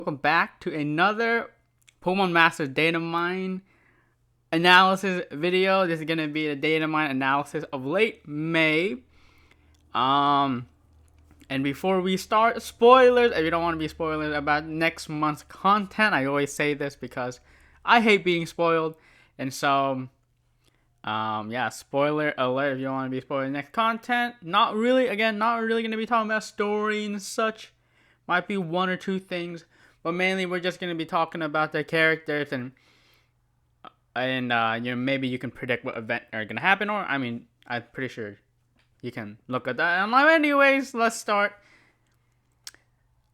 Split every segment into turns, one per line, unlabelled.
Welcome back to another Pokemon Masters Datamine analysis video. This is going to be a Datamine analysis of late May. And before we start, spoilers. If you don't want to be spoilers about next month's content, I always say this because I hate being spoiled. And so, yeah, spoiler alert if you don't want to be spoiled next content. Not really going to be talking about story and such. Might be one or two things. But mainly, we're just gonna be talking about the characters and maybe you can predict what event are gonna happen. Or I'm pretty sure you can look at that. Anyways, let's start.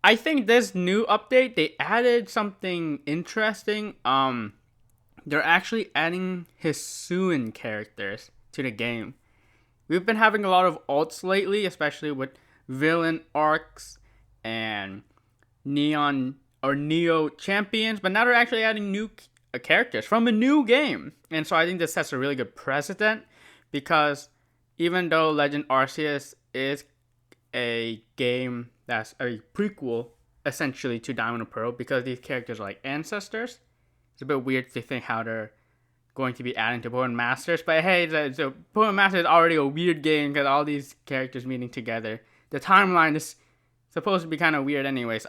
I think this new update they added something interesting. They're actually adding Hisuian characters to the game. We've been having a lot of alts lately, especially with villain arcs and Neo champions, but now they're actually adding new characters from a new game. And so I think this sets a really good precedent because even though Legend Arceus is a game that's a prequel essentially to Diamond and Pearl, because these characters are like ancestors, it's a bit weird to think how they're going to be adding to Pokemon Masters. But hey, so Pokemon Masters is already a weird game because all these characters meeting together. The timeline is supposed to be kind of weird anyways.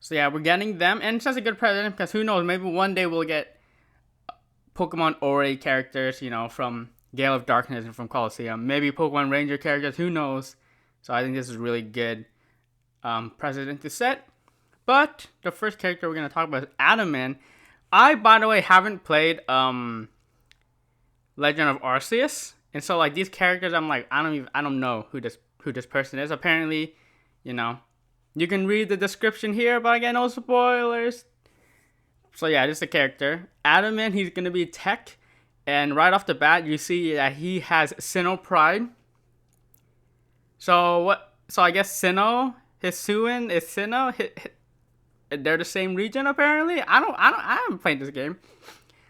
So yeah, we're getting them, and it's just a good precedent because who knows, maybe one day we'll get Pokemon Ori characters, from Gale of Darkness and from Colosseum. Maybe Pokemon Ranger characters, who knows. So I think this is really good precedent to set. But the first character we're going to talk about is Datamine. I, by the way, haven't played Legend of Arceus. And so like these characters, I'm like, I don't know who this person is. Apparently, you can read the description here, but again, no spoilers. So yeah, this is the character. Datamine, he's going to be tech. And right off the bat, you see that he has Sinnoh Pride. So I guess Hisuian is Sinnoh. They're the same region apparently. I haven't played this game.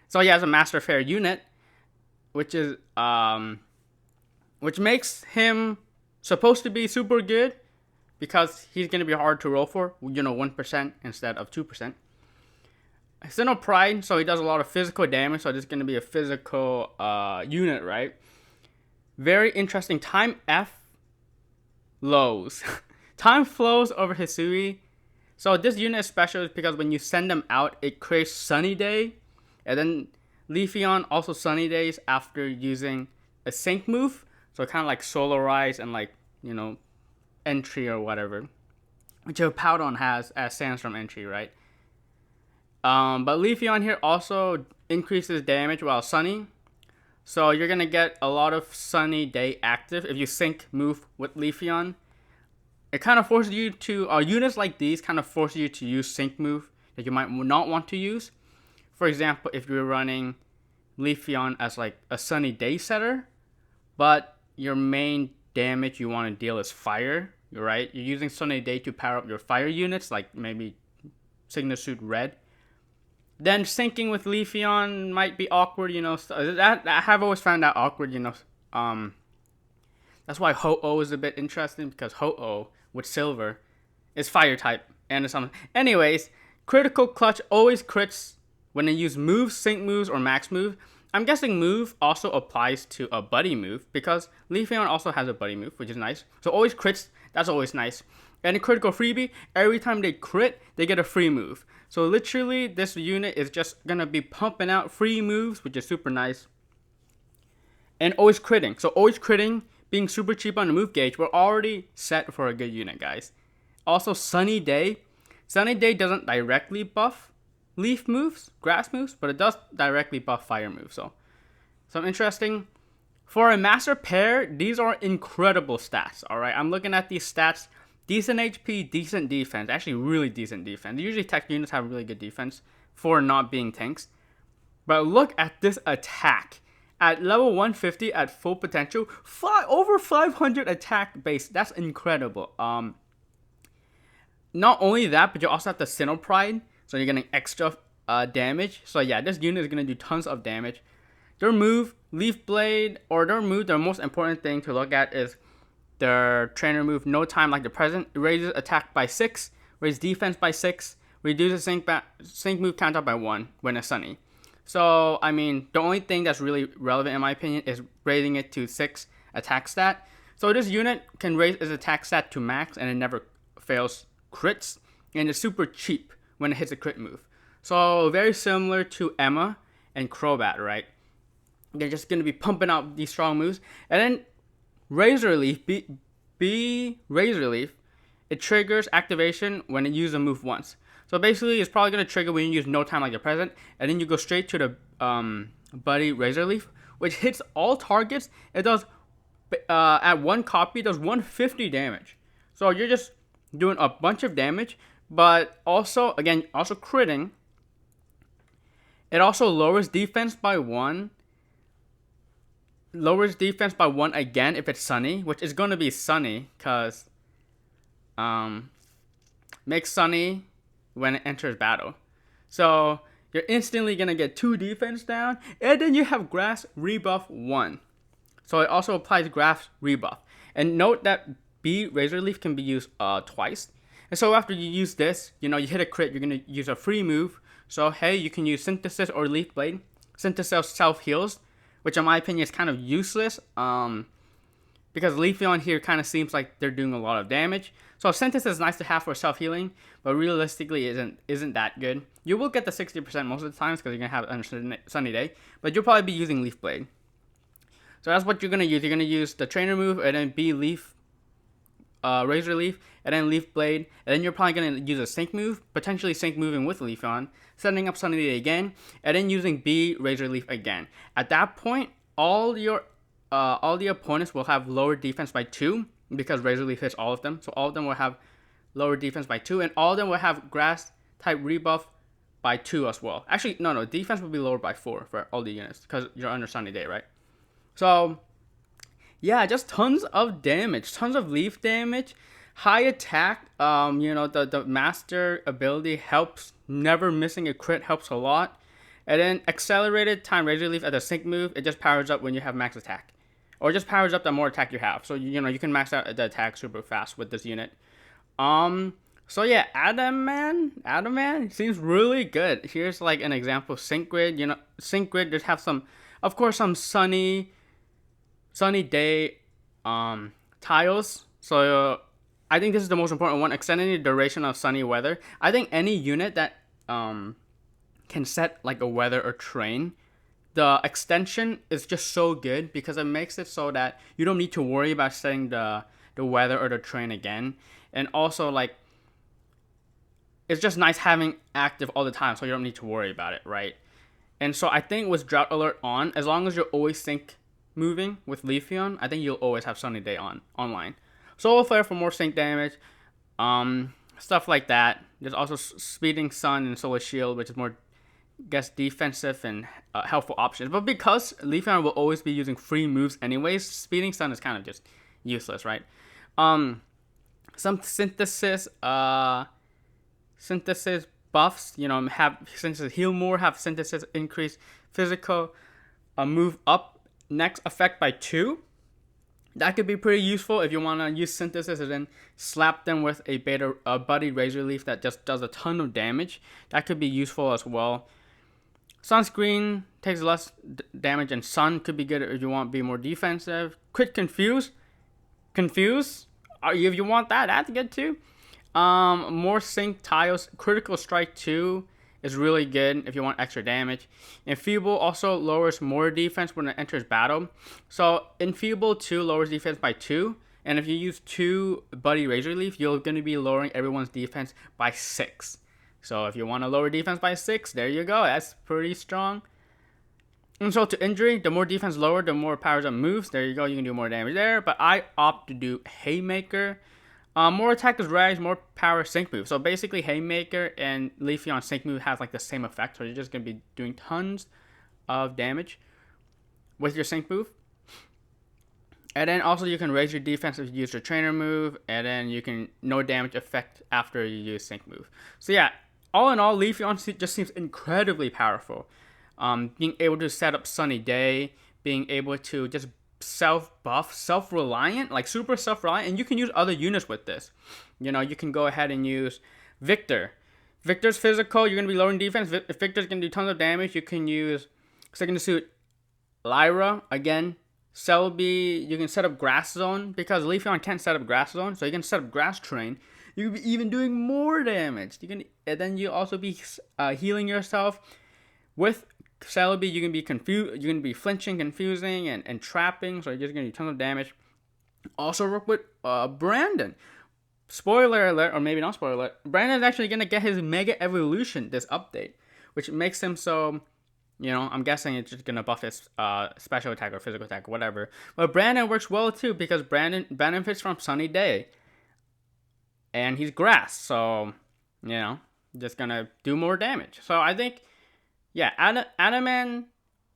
So he has a Master Fair unit, which makes him supposed to be super good. Because he's going to be hard to roll for, 1% instead of 2%. Sinnoh Pride, so he does a lot of physical damage, so this is going to be a physical unit, right? Very interesting. Time F lows. Time flows over Hisui. So this unit is special because when you send them out, it creates Sunny Day. And then Leafeon also Sunny Days after using a Sync move. So kind of like Solarize and like, entry or whatever, which a Powdon has as Sandstorm entry, right? But Leafeon here also increases damage while Sunny, so you're gonna get a lot of Sunny Day active if you sync move with Leafeon. It kind of forces you to units like these kind of force you to use sync move that you might not want to use. For example, if you're running Leafeon as like a Sunny Day setter, but your main damage you want to deal is fire, right? You're using Sunny Day to power up your fire units, like maybe Signal Suit Red. Then syncing with Leafeon might be awkward, that I have always found that awkward, That's why Ho-Oh is a bit interesting, because Ho-Oh with Silver is fire type and something. Anyways, critical clutch always crits when they use moves, sync moves, or max move. I'm guessing move also applies to a buddy move because Leafeon also has a buddy move, which is nice. So always crits, that's always nice. And a critical freebie, every time they crit, they get a free move. So literally, this unit is just going to be pumping out free moves, which is super nice. And always critting. So always critting, being super cheap on the move gauge, we're already set for a good unit, guys. Also, Sunny Day. Sunny Day doesn't directly buff leaf moves, grass moves, but it does directly buff fire moves. So interesting. For a master pair, these are incredible stats. All right, I'm looking at these stats. Decent HP, decent defense. Actually, really decent defense. Usually, tech units have really good defense for not being tanks. But look at this attack. At level 150, at full potential, over 500 attack base. That's incredible. Not only that, but you also have the Sinnoh Pride. So you're getting extra damage. So yeah, this unit is going to do tons of damage. Their move, Leaf Blade, or their most important thing to look at is their trainer move, No Time Like the Present. It raises attack by 6 raise defense by 6, reduce the sync move counter by 1 when it's sunny. So, I mean, the only thing that's really relevant in my opinion is raising it to 6 attack stat. So this unit can raise its attack stat to max and it never fails crits, and it's super cheap when it hits a crit move. So very similar to Emma and Crobat, right? They're just going to be pumping out these strong moves. And then Razor Leaf, Razor Leaf, it triggers activation when it uses a move once. So basically, it's probably going to trigger when you use No Time Like the Present, and then you go straight to the Buddy Razor Leaf, which hits all targets. It does, at one copy, it does 150 damage. So you're just doing a bunch of damage, but also, again, also critting. It also lowers defense by 1. Lowers defense by 1 again if it's sunny, which is going to be sunny, because makes sunny when it enters battle. So you're instantly going to get 2 defense down, and then you have grass rebuff 1. So it also applies grass rebuff. And note that B Razor Leaf can be used twice. And so after you use this, you hit a crit, you're going to use a free move. So hey, you can use Synthesis or Leaf Blade. Synthesis self-heals, which in my opinion is kind of useless, because Leafeon here kind of seems like they're doing a lot of damage. So Synthesis is nice to have for self-healing, but realistically isn't that good. You will get the 60% most of the times because you're going to have it on a sunny day, but you'll probably be using Leaf Blade. So that's what you're going to use. You're going to use the trainer move, and then B Leaf, Razor Leaf, and then Leaf Blade, and then you're probably going to use a sync move, potentially sync moving with Leafeon, setting up Sunny Day again, and then using B Razor Leaf again. At that point, all the opponents will have lower defense by 2 because Razor Leaf hits all of them. So all of them will have lower defense by 2, and all of them will have grass type rebuff by 2 as well. Actually, no, defense will be lowered by 4 for all the units because you're under Sunny Day, right? So yeah, just tons of damage, tons of leaf damage, high attack. The master ability helps. Never missing a crit helps a lot. And then accelerated time Razor Leaf at the sync move, it just powers up when you have max attack, or just powers up the more attack you have. So you can max out the attack super fast with this unit. So yeah, Datamine seems really good. Here's like an example of Sync Grid. Sync Grid just have some, of course, some sunny day tiles. So I think this is the most important one, extending the duration of sunny weather. I think any unit that can set like a weather or terrain, the extension is just so good because it makes it so that you don't need to worry about setting the weather or the terrain again. And also, like, it's just nice having active all the time, so you don't need to worry about it, right? And so I think with Drought Alert on, as long as you're always sync moving with Leafeon, I think you'll always have Sunny Day online. Solar Flare for more sync damage, stuff like that. There's also Speeding Sun and Solar Shield, which is more, I guess, defensive and helpful options. But because Leafeon will always be using free moves anyways, Speeding Sun is kind of just useless, right? Some synthesis buffs, have synthesis heal more, have synthesis increase physical move up next effect by 2. That could be pretty useful if you want to use synthesis and then slap them with a Buddy Razor Leaf that just does a ton of damage. That could be useful as well. Sunscreen takes less damage, and Sun could be good if you want to be more defensive. Crit Confuse. If you want that, that's good too. More sync tiles. Critical Strike 2 is really good if you want extra damage. Enfeeble also lowers more defense when it enters battle. So Enfeeble 2 lowers defense by 2. And if you use 2 Buddy Razor Leaf, you're going to be lowering everyone's defense by 6. So if you want to lower defense by 6, there you go. That's pretty strong. And so to injury, the more defense lowered, the more powers up moves. There you go. You can do more damage there. But I opt to do Haymaker. More attack is rags, more power sync move. So basically Haymaker and Leafeon sync move has like the same effect. So you're just going to be doing tons of damage with your sync move. And then also you can raise your defense if you use your trainer move. And then you can no damage effect after you use sync move. So yeah, all in all, Leafeon just seems incredibly powerful. Being able to set up Sunny Day, being able to just self-buff, self-reliant, like super self-reliant, and you can use other units with this. You can go ahead and use Victor's physical, you're going to be lowering defense. If Victor's going to do tons of damage, you can use second suit Lyra again. Serebii, you can set up grass zone because Leafeon can't set up grass zone, so you can set up grass terrain. You can be even doing more damage. And then you also be healing yourself with Serebii. You can be confused. You can be flinching, confusing, and trapping. So you're just gonna do tons of damage. Also work with Brandon. Spoiler alert, or maybe not spoiler alert. Brandon's actually gonna get his Mega Evolution this update, which makes him so. I'm guessing it's just gonna buff his special attack or physical attack, whatever. But Brandon works well too because Brandon benefits from Sunny Day. And he's grass, so, just gonna do more damage. So I think, Adaman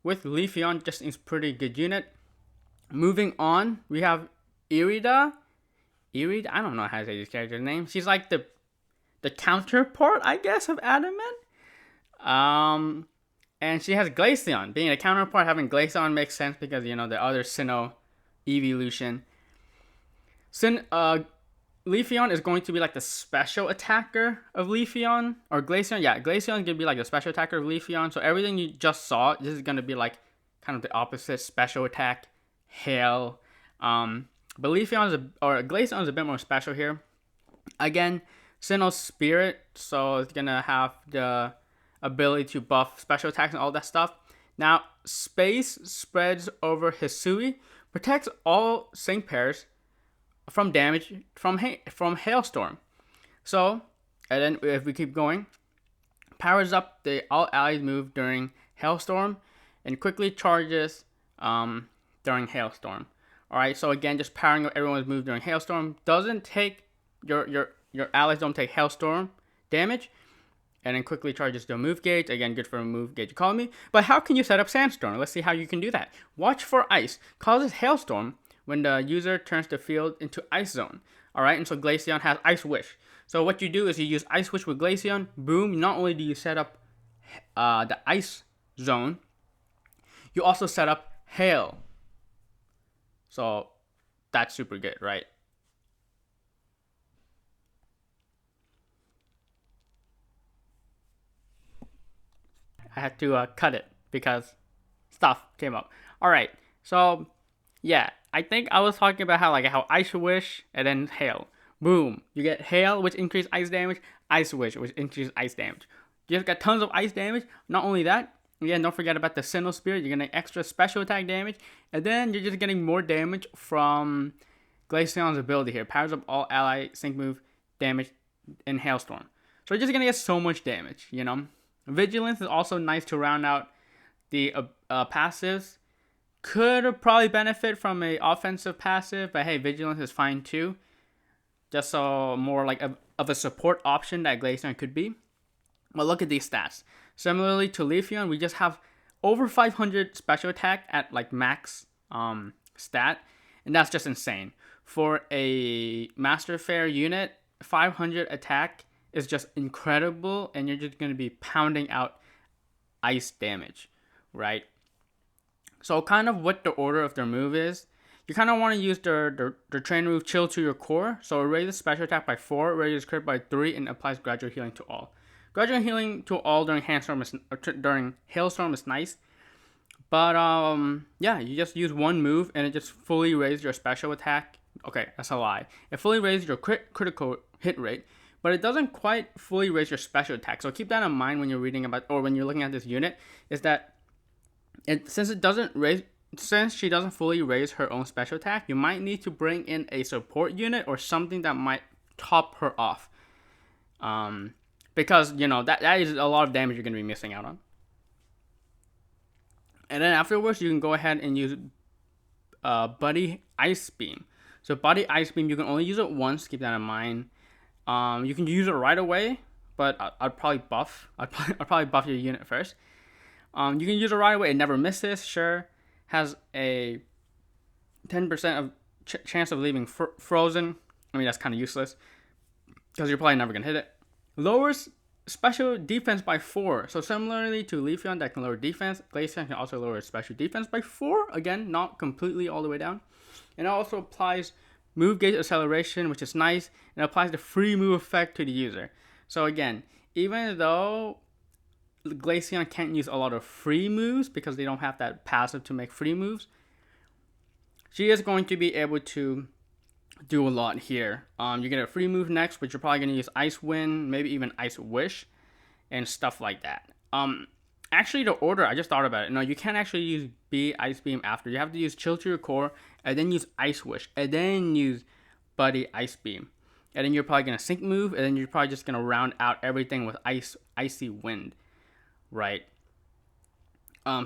with Leafeon just is pretty good unit. Moving on, we have Irida. I don't know how to say this character's name. She's like the counterpart, I guess, of Adaman. And she has Glaceon. Being a counterpart, having Glaceon makes sense because, the other Sinnoh evolution. Leafeon is going to be like the special attacker of Leafeon. Or Glaceon. Yeah, Glaceon is going to be like the special attacker of Leafeon. So everything you just saw, this is going to be like kind of the opposite. Special attack, hail. But Glaceon is a bit more special here. Again, Sinnoh's Spirit. So it's going to have the ability to buff special attacks and all that stuff. Now, Space spreads over Hisui, protects all sync pairs from damage from Hailstorm. So, and then if we keep going, powers up the all allies move during Hailstorm and quickly charges during Hailstorm. Alright, so again, just powering up everyone's move during Hailstorm doesn't take your allies don't take Hailstorm damage. And then quickly charges the move gauge. Again, good for a move gauge economy. But how can you set up Sandstorm? Let's see how you can do that. Watch for Ice. Causes Hailstorm when the user turns the field into Ice Zone. Alright, and so Glaceon has Ice Wish. So what you do is you use Ice Wish with Glaceon. Boom, not only do you set up the Ice Zone, you also set up Hail. So that's super good, right? I had to cut it because stuff came up. Alright, so I think I was talking about how Ice Wish and then Hail. Boom, you get Hail, which increases ice damage, Ice Wish, which increases ice damage. You just got tons of ice damage. Not only that, again, don't forget about the Sinnoh Spirit. You're getting extra special attack damage, and then you're just getting more damage from Glaceon's ability here. Powers up all ally sync move damage in Hailstorm. So you're just gonna get so much damage, Vigilance is also nice to round out the passives. Could probably benefit from a offensive passive, but hey, Vigilance is fine too. Just so more like of a support option that Glaceon could be. But look at these stats. Similarly to Leafeon, we just have over 500 special attack at like max stat, and that's just insane. For a Master Fair unit, 500 attack is just incredible, and you're just going to be pounding out ice damage, right? So kind of what the order of their move is, you kind of want to use their train move Chill to your core. So it raises special attack by 4, raises crit by 3, and applies gradual healing to all. Gradual healing to all during Hailstorm is nice. But you just use one move and it just fully raises your special attack. Okay, that's a lie. It fully raises your critical hit rate, but it doesn't quite fully raise your special attack. So keep that in mind when you're reading about, or when you're looking at this unit, is that since she doesn't fully raise her own special attack, you might need to bring in a support unit or something that might top her off. Because that is a lot of damage you're going to be missing out on. And then afterwards, you can go ahead and use Buddy Ice Beam. So Buddy Ice Beam, you can only use it once. Keep that in mind. You can use it right away, but I'd probably buff. I'd probably buff your unit first. You can use it right away. It never misses. Sure, has a 10% of chance of leaving frozen. I mean, that's kind of useless because you're probably never gonna hit it. Lowers special defense by 4. So similarly to Leafeon that can lower defense, Glaceon can also lower special defense by 4. Again, not completely all the way down. And it also applies move gauge acceleration, which is nice, and applies the free move effect to the user. So again, even though Glaceon can't use a lot of free moves because they don't have that passive to make free moves, she is going to be able to do a lot here. You get a free move next, but you're probably going to use Ice Wind, maybe even Ice Wish, and stuff like that. Actually, the order, I just thought about it. No, you can't actually use B Ice Beam after. You have to use Chill to your core, and then use Ice Wish, and then use Buddy Ice Beam. And then you're probably going to Sync move, and then you're probably just going to round out everything with Icy Wind, right?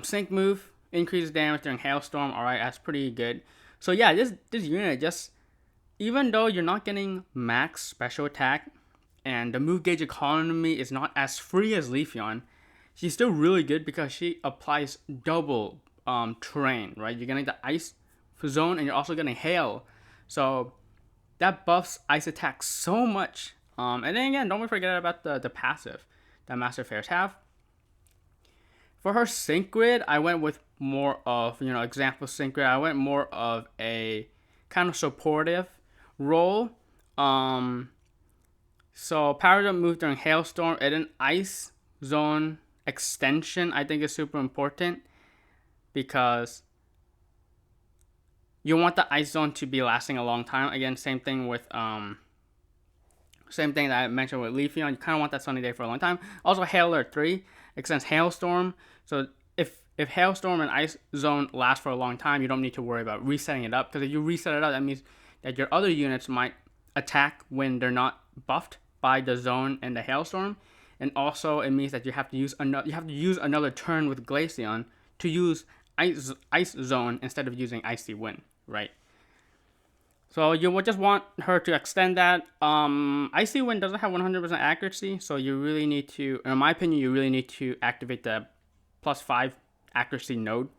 Sync move, increases damage during Hailstorm. Alright, that's pretty good. So yeah, this unit just, even though you're not getting max special attack, and the move gauge economy is not as free as Leafeon, she's still really good because she applies double terrain, right? You're getting the Ice Zone, and you're also getting Hail. So that buffs Ice attack so much. And then again, don't forget about the passive that Master Fairs have. For her Sync Grid, I went with more of, example Sync Grid. I went more of a kind of supportive role. So Power Jump move during Hailstorm, and then Ice Zone extension I think is super important because you want the Ice Zone to be lasting a long time. Again, same thing that I mentioned with Leafeon. You kind of want that Sunny Day for a long time. Also, Hail Alert 3 extends Hailstorm. So if Hailstorm and Ice Zone last for a long time, you don't need to worry about resetting it up. Because if you reset it up, that means that your other units might attack when they're not buffed by the Zone and the Hailstorm. And also, it means that you have to use another turn with Glaceon to use Ice Zone instead of using Icy Wind, right? So you would just want her to extend that. Icy Wind doesn't have 100% accuracy, so you really need to, in my opinion, activate the +5 accuracy node.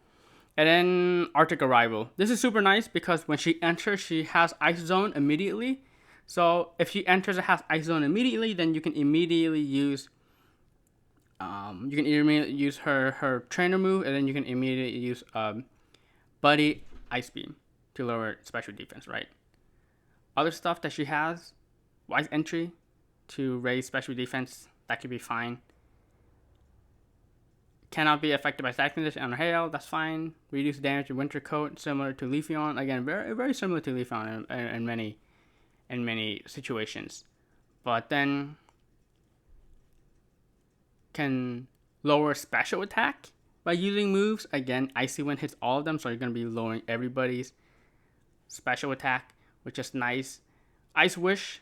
And then Arctic Arrival. This is super nice because when she enters, she has Ice Zone immediately. So if she enters and has Ice Zone immediately, then you can immediately use her trainer move, and then you can immediately use Buddy Ice Beam to lower special defense, right? Other stuff that she has, Wise Entry to raise special defense, that could be fine. Cannot be affected by static condition and hail, that's fine. Reduce damage in Winter Coat, similar to Leafeon. Again, very very similar to Leafeon in many situations. But then can lower special attack by using moves. Again, Icy Wind hits all of them, so you're going to be lowering everybody's special attack, which is nice. Ice Wish,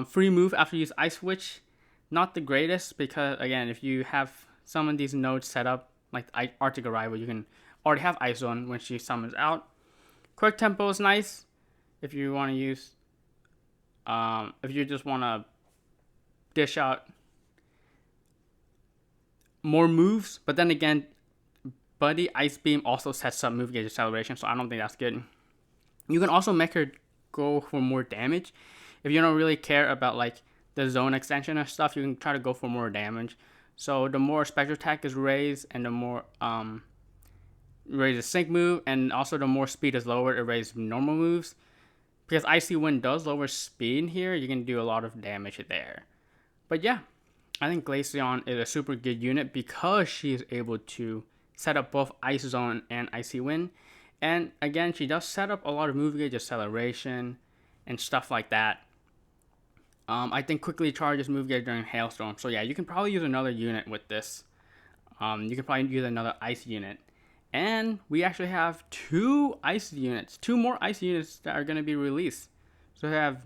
free move after you use Ice Wish, not the greatest because again, if you have some of these nodes set up like Arctic Arrival, you can already have Ice Zone when she summons out. Quick Tempo is nice if you want to use, if you just want to dish out more moves, but then again, Buddy Ice Beam also sets up move gauge acceleration, so I don't think that's good. You can also make her go for more damage. If you don't really care about like the zone extension and stuff, you can try to go for more damage. So the more special attack is raised, and the more raises Sync move, and also the more speed is lowered, it raises normal moves. Because Icy Wind does lower speed here, you can do a lot of damage there. But yeah, I think Glaceon is a super good unit because she is able to set up both Ice Zone and Icy Wind. And again, she does set up a lot of move gauge acceleration and stuff like that. I think quickly charges move gauge during Hailstorm. So yeah, you can probably use another unit with this. You can probably use another Ice unit. And we actually have two more Ice units that are going to be released. So we have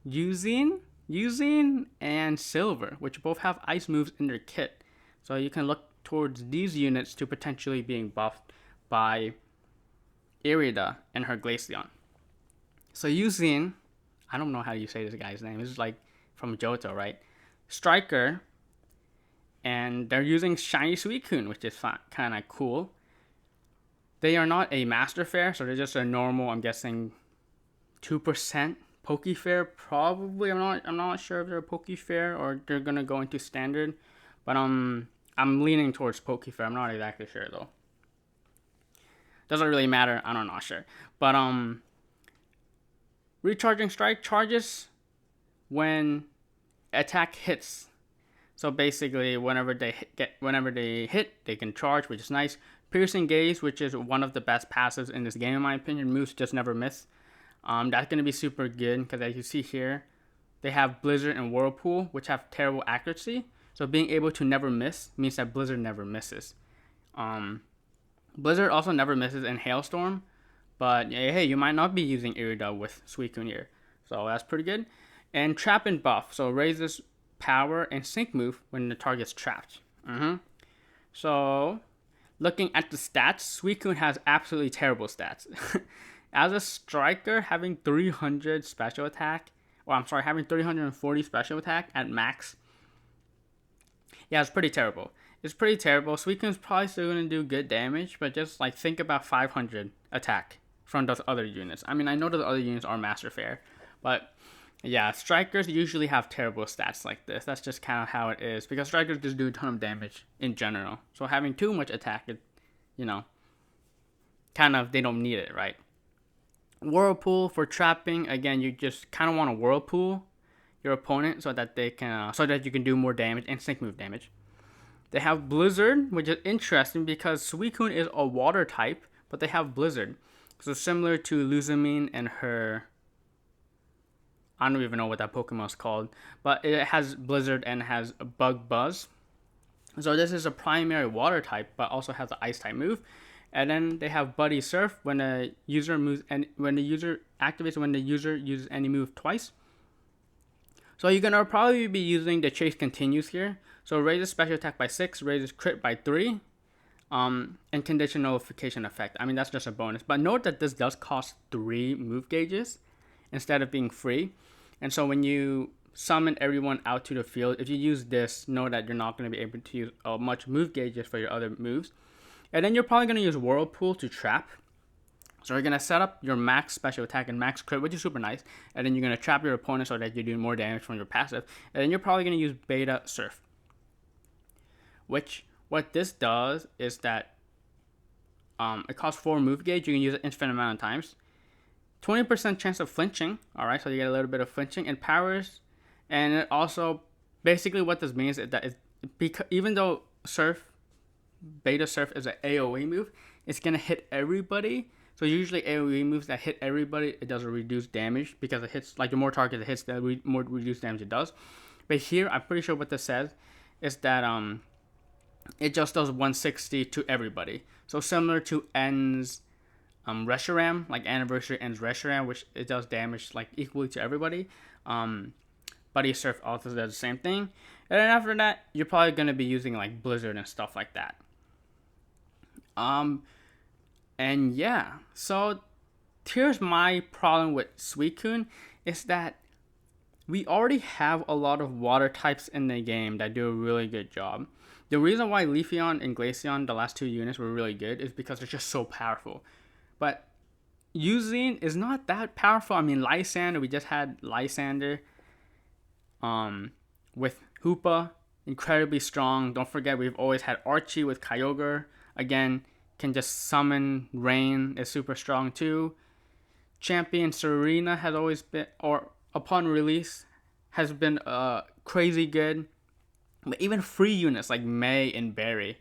Usine and Silver, which both have Ice moves in their kit. So you can look towards these units to potentially being buffed by Irida and her Glaceon. So Usine, I don't know how you say this guy's name. This is like from Johto, right? Striker, and they're using Shiny Suicune, which is kind of cool. They are not a Master Fair, so they're just a normal, I'm guessing, 2% Pokefair, probably. I'm not sure if they're a Pokefair or they're gonna go into Standard, but I'm leaning towards Pokefair. I'm not exactly sure though. Doesn't really matter. I'm not sure, but Recharging Strike charges when attack hits. So basically, whenever they hit, they can charge, which is nice. Piercing gaze, which is one of the best passives in this game, in my opinion. Moves just never miss. That's gonna be super good because as you see here, they have Blizzard and Whirlpool, which have terrible accuracy. So being able to never miss means that Blizzard never misses. Blizzard also never misses in Hailstorm, but hey, you might not be using Iridel with Suicune here. So that's pretty good. And Trap and Buff, so raises power and sync move when the target's trapped. So looking at the stats, Suicune has absolutely terrible stats. As a striker, having 300 special attack, having 340 special attack at max. Yeah, it's pretty terrible. Suicune's probably still going to do good damage, but just like think about 500 attack from those other units. I mean, I know those other units are Master Fair, but yeah, strikers usually have terrible stats like this. That's just kind of how it is, because strikers just do a ton of damage in general. So having too much attack, they don't need it, right? Whirlpool for trapping, again, you just kind of want to whirlpool your opponent so that you can do more damage and sync move damage. They have Blizzard, which is interesting because Suicune is a water type, but they have Blizzard. So similar to Luzamine and her, I don't even know what that Pokemon is called, but it has Blizzard and has Bug Buzz. So this is a primary water type, but also has an ice type move. And then they have Buddy Surf when the user activates when the user uses any move twice. So you're gonna probably be using the Chase Continues here. So raises special attack by 6, raises crit by 3, and condition nullification effect. I mean, that's just a bonus. But note that this does cost 3 move gauges instead of being free. And so when you summon everyone out to the field, if you use this, know that you're not going to be able to use much move gauges for your other moves. And then you're probably going to use Whirlpool to trap. So you're going to set up your max special attack and max crit, which is super nice. And then you're going to trap your opponent so that you do more damage from your passive. And then you're probably going to use Beta Surf. Which, what this does is that it costs 4 move gauge. You can use it infinite amount of times. 20% chance of flinching. Alright, so you get a little bit of flinching. And powers. And it also, basically what this means is that even though Beta Surf is an AoE move, it's going to hit everybody. So usually AoE moves that hit everybody, it does a reduced damage because it hits, like the more targets it hits, the more reduced damage it does. But here, I'm pretty sure what this says is that it just does 160 to everybody. So similar to N's Reshiram, like Anniversary N's Reshiram, which it does damage like equally to everybody. Buddy Surf also does the same thing. And then after that, you're probably going to be using like Blizzard and stuff like that. And yeah, so here's my problem with Suicune is that we already have a lot of water types in the game that do a really good job. The reason why Leafeon and Glaceon, the last 2 units, were really good is because they're just so powerful. But Usine is not that powerful. I mean, Lysander, we just had Lysander with Hoopa, incredibly strong. Don't forget, we've always had Archie with Kyogre. Again, can just summon Rain, is super strong too. Champion Serena has always been, or upon release, has been crazy good. But even free units like May and Barry,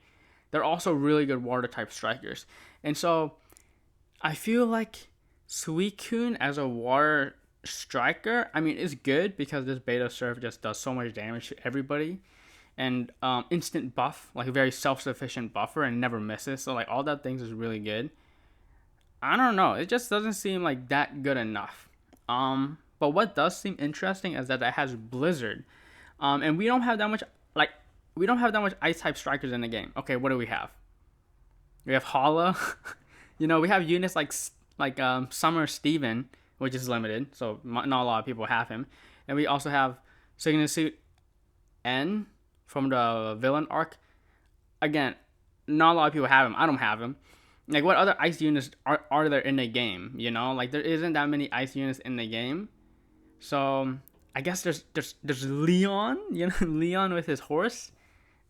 they're also really good water type strikers. And so I feel like Suicune as a water striker, I mean, it's good because this Beta Surf just does so much damage to everybody. And instant buff, like a very self-sufficient buffer and never misses. So like all that things is really good. I don't know. It just doesn't seem like that good enough. But what does seem interesting is that it has Blizzard. And we don't have that much ice type strikers in the game. Okay, what do we have? We have Hala. We have units like Summer Steven, which is limited, so not a lot of people have him. And we also have Signature N from the villain arc. Again, not a lot of people have him. I don't have him. Like, what other ice units are there in the game? Like there isn't that many ice units in the game. So I guess there's Leon, Leon with his horse,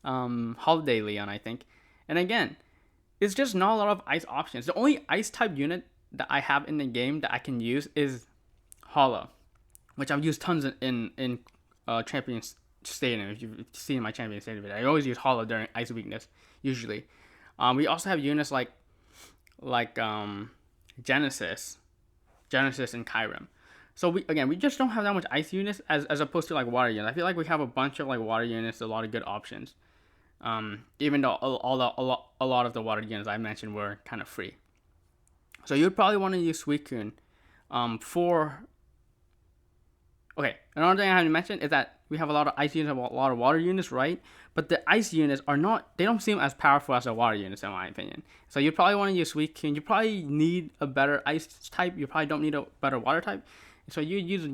Holiday Leon, I think. And again, it's just not a lot of ice options. The only ice type unit that I have in the game that I can use is Hala, which I've used tons in champion stadium. If you've seen my champion stadium video, I always use hollow during ice weakness usually. We also have units like Genesis and Kyurem. So we just don't have that much ice units as opposed to like water units. I feel like we have a bunch of like water units, a lot of good options. Even though a lot of the water units I mentioned were kind of free. So you'd probably want to use Suicune for... Okay, another thing I haven't mentioned is that we have a lot of ice units and a lot of water units, right? But the ice units they don't seem as powerful as the water units in my opinion. So you probably want to use Suicune. You probably need a better ice type. You probably don't need a better water type. So you use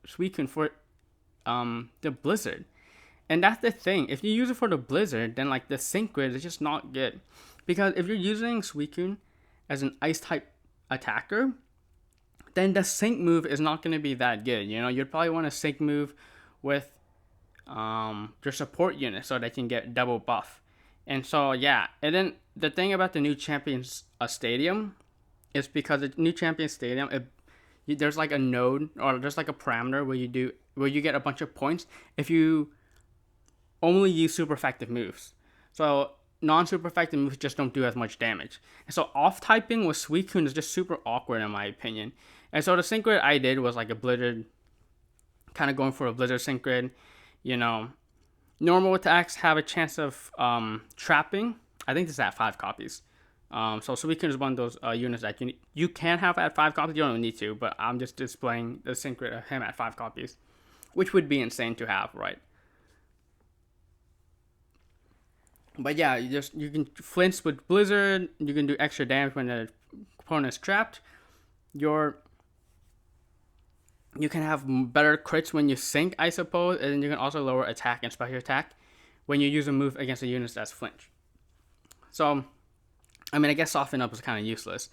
Suicune for the Blizzard. And that's the thing. If you use it for the Blizzard, then like the sync grid is just not good. Because if you're using Suicune as an ice type attacker, then the sync move is not going to be that good. You know, you'd probably want to sync move with your support unit so they can get double buff. And so yeah, and then the thing about the new Champions Stadium is because the new Champions Stadium, there's like a node or there's like a parameter where you get a bunch of points if you only use super effective moves. So non-super effective moves just don't do as much damage. And so off-typing with Suicune is just super awkward in my opinion. And so the sync grid I did was like a Blizzard, kind of going for a Blizzard sync grid. You know, normal attacks have a chance of trapping. I think this is at 5 copies. So Suicune is one of those units that you can have at 5 copies. You don't need to, but I'm just displaying the sync grid of him at 5 copies, which would be insane to have, right? But yeah, you can flinch with Blizzard. You can do extra damage when the opponent is trapped. You can have better crits when you sync, I suppose, and then you can also lower attack and special attack when you use a move against a unit that's flinch. So, I mean, I guess soften up is kind of useless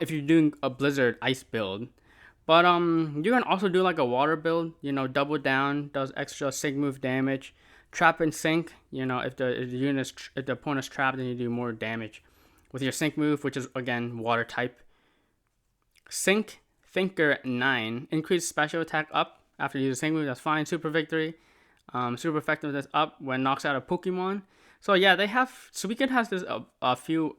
if you're doing a Blizzard ice build. But you can also do like a water build. You know, double down, does extra sync move damage. Trap and sync, you know, if the opponent's trapped, then you do more damage with your sync move, which is again water type. Sync Thinker 9, increase special attack up after you use a sync move. That's fine. Super victory, super effectiveness up when knocks out a Pokemon. So yeah, Suicune has this a few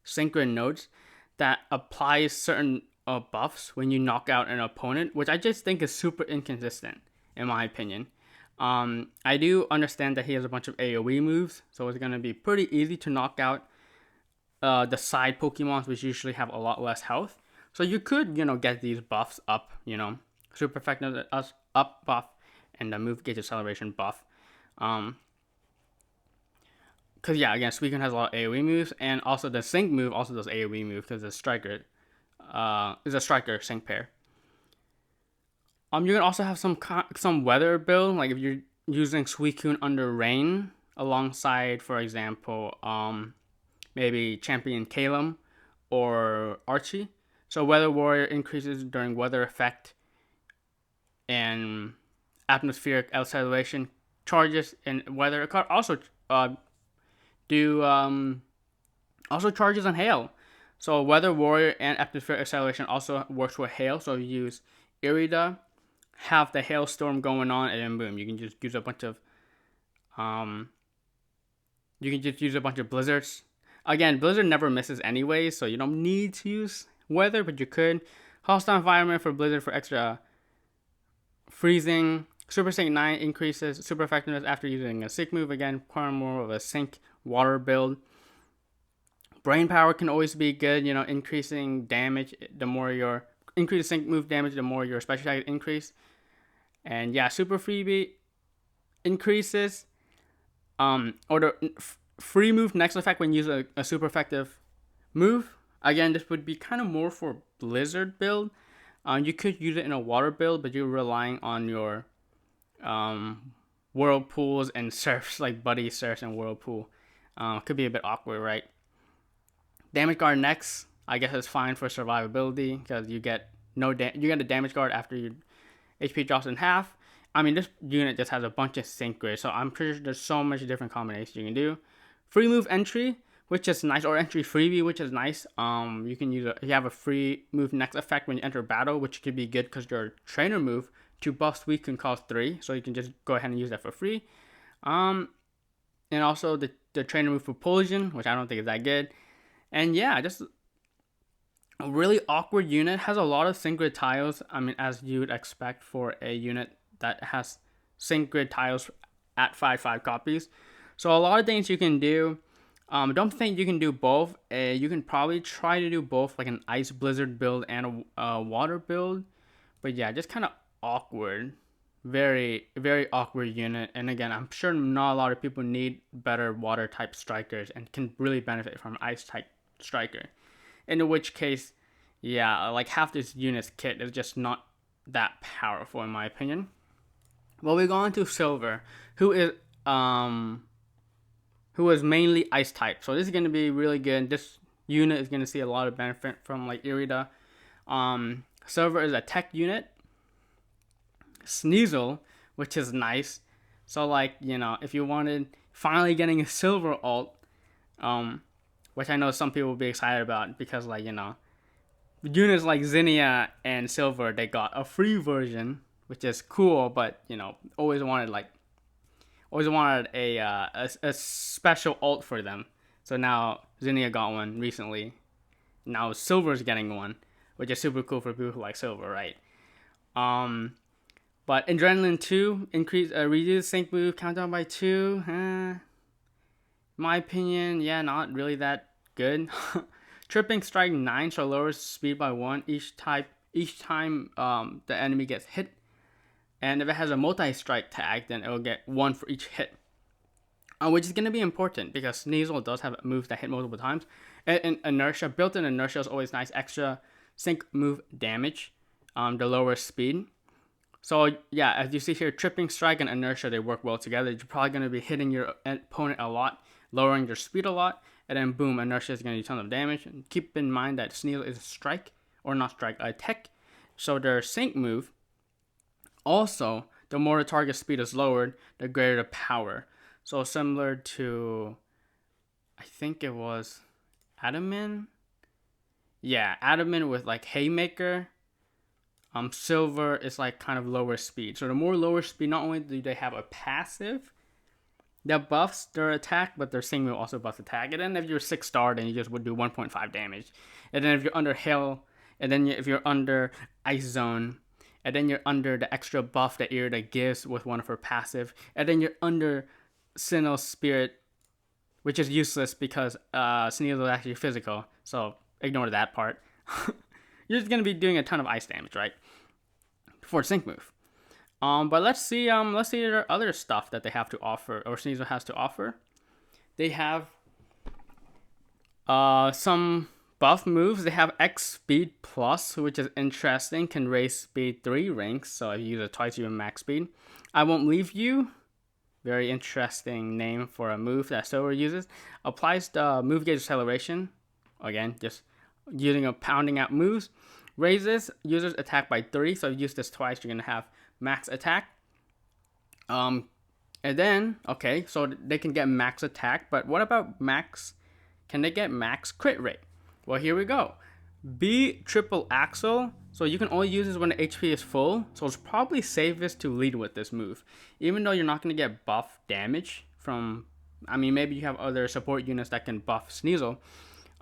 sync grid nodes that applies certain buffs when you knock out an opponent, which I just think is super inconsistent in my opinion. I do understand that he has a bunch of AoE moves, so it's going to be pretty easy to knock out the side Pokemons, which usually have a lot less health. So you could, you know, get these buffs up, you know, super effective up buff and the move gauge acceleration buff. Because yeah, again, Suicune has a lot of AoE moves, and also the sync move also does AoE move because the striker is a striker sync pair. You can also have some weather build, like if you're using Suicune under rain alongside, for example, maybe Champion Calum or Archie. So Weather Warrior increases during weather effect and atmospheric acceleration charges and weather. It also also charges on hail. So Weather Warrior and atmospheric acceleration also works with hail. So you use Irida, have the hailstorm going on, and then boom, you can just use a bunch of blizzards. Again, Blizzard never misses anyway, so you don't need to use weather, but you could. Hostile environment for Blizzard for extra freezing. Super Sync 9 increases super effectiveness after using a sync move. Again, quite more of a sync water build. Brain power can always be good, you know, increasing damage the more your increase sync move damage, the more your special attack increase. And yeah, super freebie increases or the free move next effect when you use a super effective move. Again, this would be kind of more for Blizzard build. You could use it in a water build, but you're relying on your whirlpools and surfs, like Buddy Surfs and Whirlpool. Could be a bit awkward, right? Damage guard next, I guess is fine for survivability because you get a damage guard after your HP drops in half. I mean, this unit just has a bunch of sync grids, so I'm pretty sure there's so much different combinations you can do. Free move entry, which is nice, or entry freebie, which is nice. You can you have a free move next effect when you enter battle, which could be good because your trainer move to buff speed can cost 3, so you can just go ahead and use that for free. And also the trainer move Propulsion, which I don't think is that good. And yeah, just a really awkward unit. Has a lot of sync grid tiles. I mean, as you would expect for a unit that has sync grid tiles at 5/5 copies. So a lot of things you can do. Don't think you can do both. You can probably try to do both, like an Ice Blizzard build and a Water build. But yeah, just kind of awkward. Very, very awkward unit. And again, I'm sure not a lot of people need better Water type strikers and can really benefit from Ice type striker. In which case, yeah, like half this unit's kit is just not that powerful in my opinion. Well, we go on to Silver, who is mainly Ice type. So this is gonna be really good. This unit is gonna see a lot of benefit from like Irida. Silver is a tech unit. Sneasel, which is nice. So like, you know, if you wanted finally getting a Silver alt, which I know some people will be excited about because, like, you know, units like Zinnia and Silver, they got a free version, which is cool, but, you know, always wanted a special alt for them. So now Zinnia got one recently. Now Silver's getting one, which is super cool for people who like Silver, right? But Adrenaline 2 reduce sync move countdown by 2. My opinion, yeah, not really that good. Tripping strike 9, so lowers speed by 1 each time the enemy gets hit. And if it has a multi-strike tag, then it will get 1 for each hit. Which is going to be important because Sneasel does have moves that hit multiple times. And inertia, built-in inertia is always nice. Extra sync move damage, the lower speed. So yeah, as you see here, tripping strike and inertia, they work well together. You're probably going to be hitting your opponent a lot, lowering their speed a lot, and then boom, inertia is going to do tons of damage. And keep in mind that Sneasel is a strike, or not strike, a tech. So their sync move, also, the more the target speed is lowered, the greater the power. So similar to, I think it was Datamine? Yeah, Datamine with like Haymaker. Silver is like kind of lower speed. So the more lower speed, not only do they have a passive that buffs their attack, but their sync move also buffs attack. And then if you're 6-star, then you just would do 1.5 damage. And then if you're under Hail, and then if you're under Ice Zone, and then you're under the extra buff that Irida gives with one of her passive, and then you're under Sinnoh's Spirit, which is useless because Sneasel is actually physical, so ignore that part. You're just gonna be doing a ton of ice damage, right? For sync move. But let's see their other stuff that they have to offer, or Sneasel has to offer. They have some buff moves. They have X Speed Plus, which is interesting. Can raise speed 3 ranks, so if you use it twice, you have max speed. I Won't Leave You. Very interesting name for a move that Silver uses. Applies the move gauge acceleration. Again, just using a pounding out moves. Raises users attack by 3, so if you use this twice, you're gonna have max attack. And then, okay, so they can get max attack, but what about max? Can they get max crit rate? Well, here we go. B triple axle. So you can only use this when the HP is full. So it's probably safest to lead with this move. Even though you're not going to get buff damage from... I mean, maybe you have other support units that can buff Sneasel.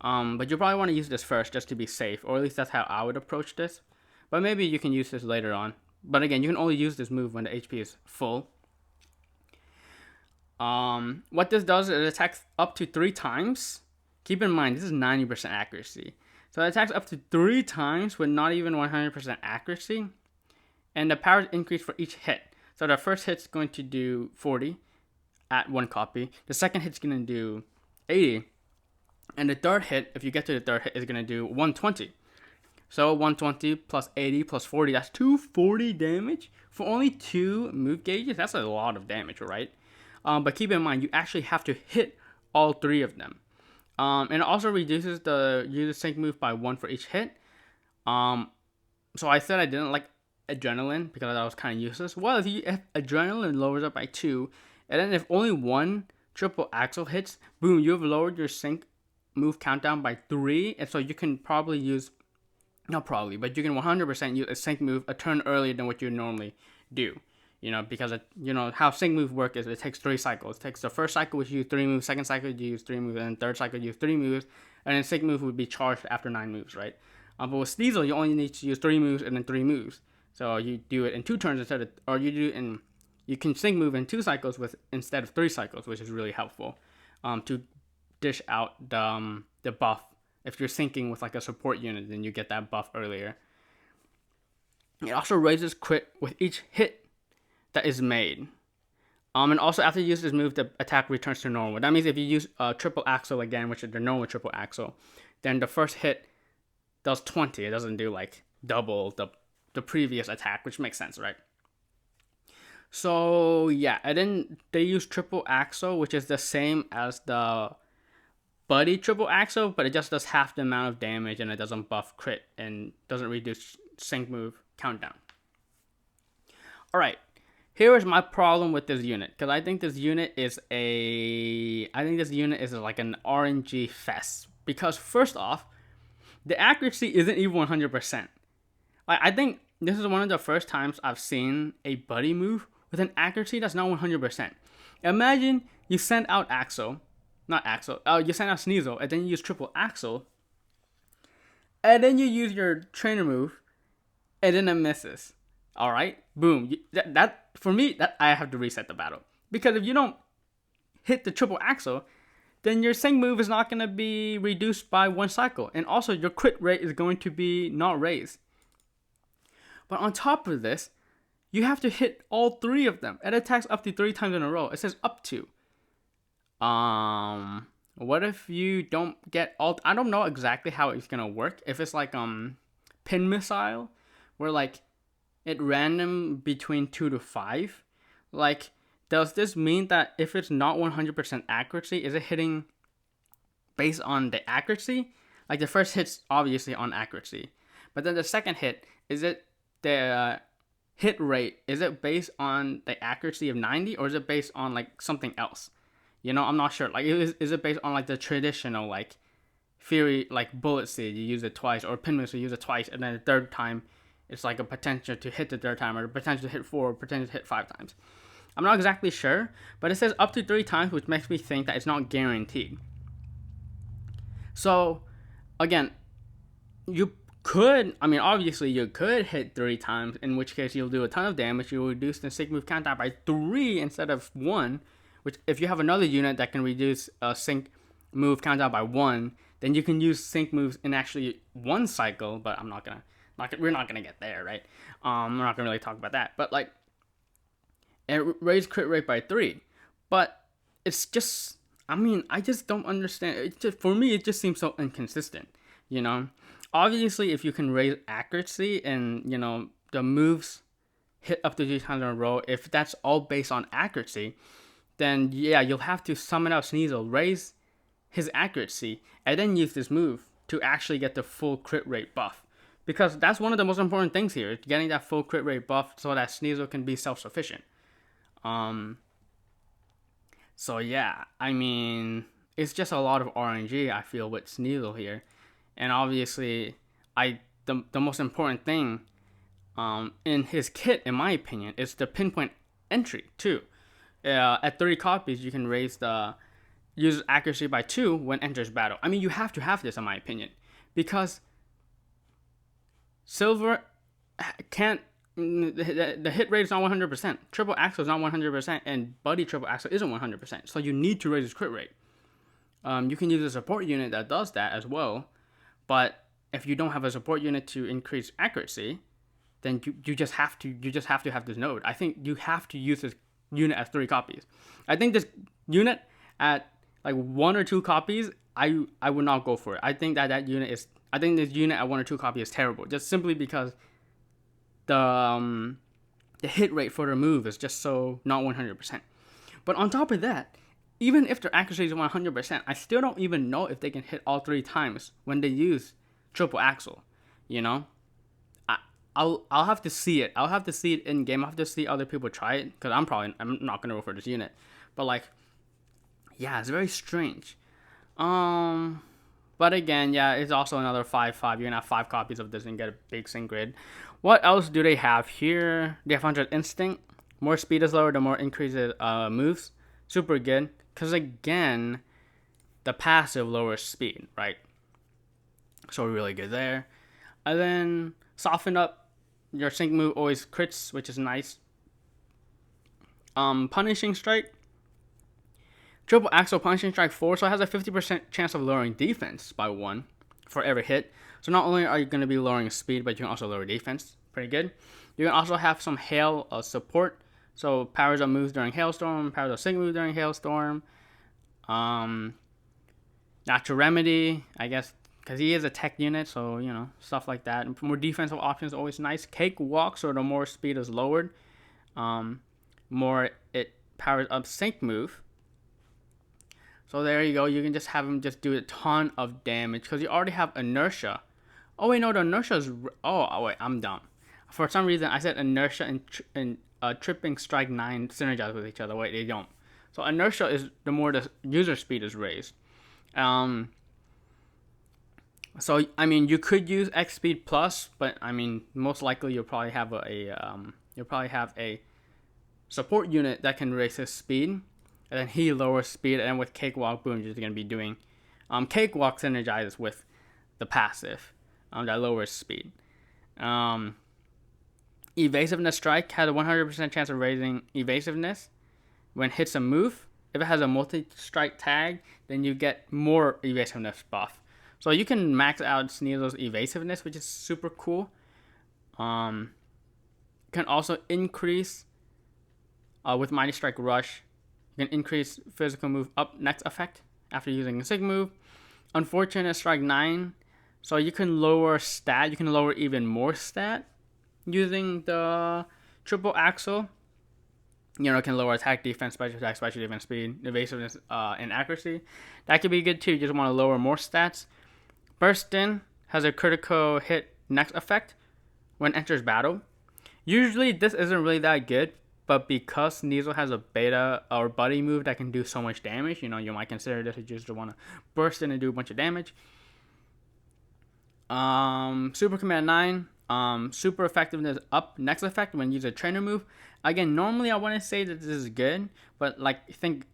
But you probably want to use this first just to be safe. Or at least that's how I would approach this. But maybe you can use this later on. But again, you can only use this move when the HP is full. What this does is it attacks up to 3 times. Keep in mind, this is 90% accuracy. So it attacks up to 3 times with not even 100% accuracy. And the power is increased for each hit. So the first hit's going to do 40 at 1 copy. The second hit's going to do 80. And the third hit, if you get to the third hit, is going to do 120. So 120 plus 80 plus 40, that's 240 damage for only 2 move gauges. That's a lot of damage, right? But keep in mind, you actually have to hit all 3 of them. And it also reduces the user sync move by 1 for each hit. So I said I didn't like Adrenaline because that was kind of useless. Well, if Adrenaline lowers up by 2, and then if only 1 triple axle hits, boom, you have lowered your sync move countdown by 3. And so you can probably use not probably, but you can 100% use a sync move a turn earlier than what you normally do. Because how sync moves work is it takes 3 cycles. It takes the first cycle, which you use 3 moves, second cycle you use 3 moves, and third cycle you use 3 moves, and then sync move would be charged after 9 moves, right? But with Sneasel, you only need to use 3 moves and then 3 moves. So you do it in 2 turns you can sync move in 2 cycles instead of 3 cycles, which is really helpful to dish out the buff. If you're syncing with like a support unit, then you get that buff earlier. It also raises crit with each hit that is made. And also after you use this move, the attack returns to normal. That means if you use triple axle again, which is the normal triple axle, then the first hit does 20. It doesn't do like double the previous attack, which makes sense, right? So yeah, and then they use triple axle, which is the same as the buddy triple axle, but it just does half the amount of damage and it doesn't buff crit and doesn't reduce sync move countdown. Alright, here is my problem with this unit, because I think this unit is like an RNG fest. Because first off, the accuracy isn't even 100%. I think this is one of the first times I've seen a buddy move with an accuracy that's not 100%. Imagine you send out you send out Sneasel, and then you use triple axle, and then you use your trainer move, and then it misses. All right, boom. For me, I have to reset the battle, because if you don't hit the triple axle, then your sync move is not going to be reduced by 1 cycle, and also your crit rate is going to be not raised. But on top of this, you have to hit all 3 of them. It attacks up to 3 times in a row. It says up to. What if you don't get all? I don't know exactly how it's gonna work. If it's like pin missile, where like it random between 2 to 5. Like, does this mean that if it's not 100% accuracy, is it hitting based on the accuracy? Like the first hit's obviously on accuracy, but then the second hit, is it the hit rate? Is it based on the accuracy of 90, or is it based on like something else? I'm not sure. Like, is it based on like the traditional like theory, like bullet seed, you use it twice, or pin missile, you use it twice, and then the third time it's like a potential to hit the third time, or potential to hit 4, or potential to hit 5 times. I'm not exactly sure, but it says up to 3 times, which makes me think that it's not guaranteed. So again, obviously you could hit 3 times, in which case you'll do a ton of damage. You'll reduce the sync move countdown by 3 instead of 1, which if you have another unit that can reduce sync move countdown by 1, then you can use sync moves in actually 1 cycle, but we're not gonna get there, right? We're not gonna really talk about that, but like, it raised crit rate by 3, but it's just, I just don't understand. For me, it just seems so inconsistent, Obviously, if you can raise accuracy and, the moves hit up to 3 times in a row, if that's all based on accuracy, then yeah, you'll have to summon out Sneasel, raise his accuracy, and then use this move to actually get the full crit rate buff. Because that's one of the most important things here, is getting that full crit rate buff so that Sneasel can be self-sufficient. So yeah, it's just a lot of RNG, I feel, with Sneasel here. And obviously, the most important thing in his kit, in my opinion, is the pinpoint entry too. At 30 copies, you can raise the user's accuracy by 2 when enters battle. You have to have this, in my opinion, because Silver can't. The hit rate is not 100%. Triple axle is not 100%, and buddy triple axle isn't 100%. So you need to raise his crit rate. You can use a support unit that does that as well, but if you don't have a support unit to increase accuracy, then you just have to have this node. I think you have to use this unit as 3 copies. I think this unit at like 1 or 2 copies, I would not go for it. I think this unit at 1 or 2 copies is terrible, just simply because the hit rate for the move is just so not 100%. But on top of that, even if their accuracy is 100%, I still don't even know if they can hit all 3 times when they use triple axle. I'll have to see it. I'll have to see it in game. I'll have to see other people try it, because I'm not gonna go for this unit. But like, yeah, it's very strange. But again, yeah, it's also another 5/5. You're gonna have 5 copies of this and get a big sync grid. What else do they have here? They have 100 instinct. More speed is lower, the more increases moves. Super good. Because again, the passive lowers speed, right? So really good there. And then soften up. Your sync move always crits, which is nice. Punishing strike. Triple axle punishing strike 4, so it has a 50% chance of lowering defense by 1 for every hit. So not only are you going to be lowering speed, but you can also lower defense. Pretty good. You can also have some hail support. So powers up moves during hailstorm, powers up sync move during hailstorm. Natural remedy, I guess, because he is a tech unit, so you know, stuff like that. And more defensive options always nice. Cake walk, so the more speed is lowered, more it powers up sync move. So there you go. You can just have him just do a ton of damage because you already have inertia. Oh wait, no, the inertia is. Oh wait, I'm dumb. For some reason, I said inertia and tripping strike 9 synergize with each other. Wait, they don't. So inertia is the more the user speed is raised. So I mean, you could use X speed plus, but I mean, most likely you'll probably have a support unit that can raise his speed, and then he lowers speed. And with Cakewalk, boom, you're just gonna be doing Cakewalk synergizes with the passive that lowers speed. Evasiveness strike has a 100% chance of raising evasiveness when hits a move. If it has a multi-strike tag, then you get more evasiveness buff. So you can max out Sneasel's evasiveness, which is super cool. Can also increase with Mighty Strike Rush. You can increase physical move up next effect after using a sig move. Unfortunate strike 9. So you can lower stat. You can lower even more stat using the triple axle. You know, it can lower attack, defense, special defense, speed, evasiveness, and accuracy. That could be good too. You just want to lower more stats. Burst in has a critical hit next effect when enters battle. Usually this isn't really that good, but because Sneasel has a beta or buddy move that can do so much damage, you know, you might consider this if you just want to burst in and do a bunch of damage. Super Command 9. Super effectiveness up next effect when you use a trainer move. Again, normally I wouldn't say that this is good, but think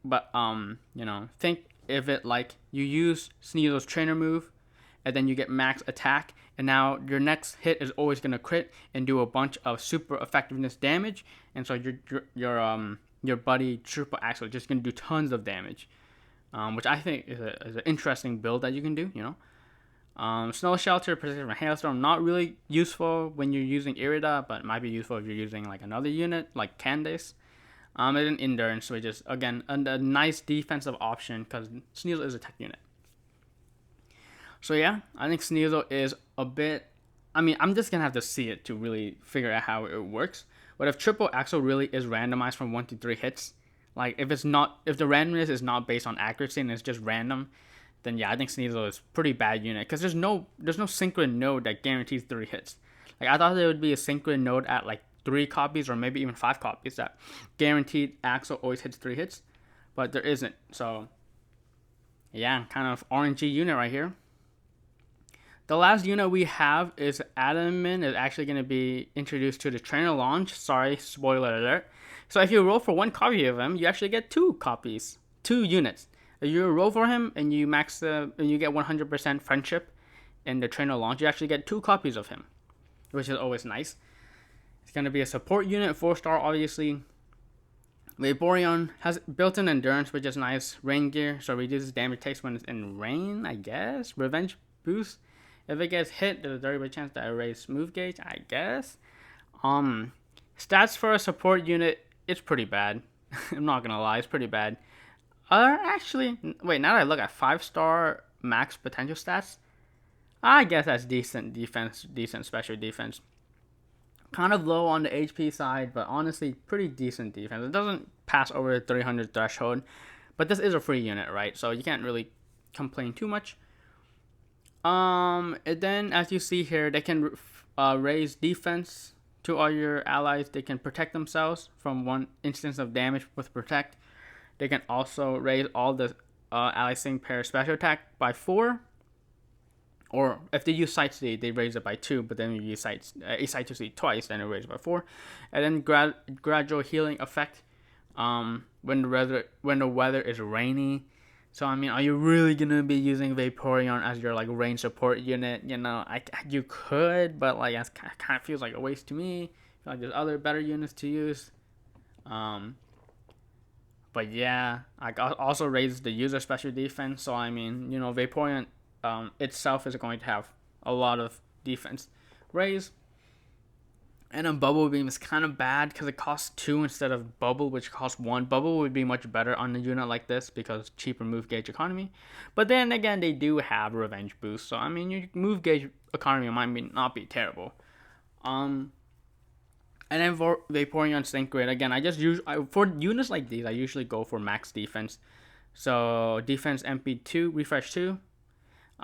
if it like you use Sneasel's trainer move, and then you get max attack, and now your next hit is always gonna crit and do a bunch of super effectiveness damage, and so your buddy triple axle just gonna do tons of damage, which I think is an interesting build that you can do. You know, Snow Shelter, protection from hailstorm, not really useful when you're using Irida, but it might be useful if you're using like another unit like Candace. And then Endurance, which is again a nice defensive option because Sneasel is a tech unit. So yeah, I think Sneasel is a bit. I mean, I'm just gonna have to see it to really figure out how it works. But if triple axle really is randomized from 1 to 3 hits, like if the randomness is not based on accuracy and it's just random, then yeah, I think Sneasel is pretty bad unit because there's no synchron node that guarantees 3 hits. Like I thought there would be a synchron node at like 3 copies or maybe even 5 copies that guaranteed axle always hits 3 hits, but there isn't. So yeah, kind of RNG unit right here. The last unit we have is Datamine is actually going to be introduced to the trainer launch. Sorry, spoiler alert. So if you roll for 1 copy of him, you actually get 2 copies, 2 units. If you roll for him and you and you get 100% friendship in the trainer launch, you actually get 2 copies of him, which is always nice. It's going to be a support unit, 4-star obviously. Vaporeon has built-in endurance, which is nice. Rain gear, so reduces damage takes when it's in rain, I guess. Revenge boost. If it gets hit, there's a very good chance that I raise move gauge, I guess. Stats for a support unit, it's pretty bad. I'm not gonna lie, it's pretty bad. Actually, wait, now that I look at 5-star max potential stats, I guess that's decent defense, decent special defense. Kind of low on the HP side, but honestly, pretty decent defense. It doesn't pass over the 300 threshold, but this is a free unit, right? So you can't really complain too much. And then as you see here, they can raise defense to all your allies. They can protect themselves from 1 instance of damage with protect. They can also raise all the ally sync pair special attack by 4. Or if they use Sight Seed, they raise it by 2, but then you use Sight to See twice, then it raises by 4. And then gradual healing effect when the weather is rainy. So I mean, are you really gonna be using Vaporeon as your like rain support unit? You know, you could, but like it kind of feels like a waste to me. Like there's other better units to use. But yeah, I also raises the user special defense. So I mean, you know, Vaporeon itself is going to have a lot of defense raise. And then Bubble Beam is kind of bad because it costs 2 instead of Bubble, which costs 1. Bubble would be much better on a unit like this because cheaper move gauge economy. But then again, they do have Revenge Boost. So I mean, your move gauge economy might not be terrible. And then for Vaporeon Sync Grid, again, for units like these, I usually go for max defense. So defense MP2, refresh 2.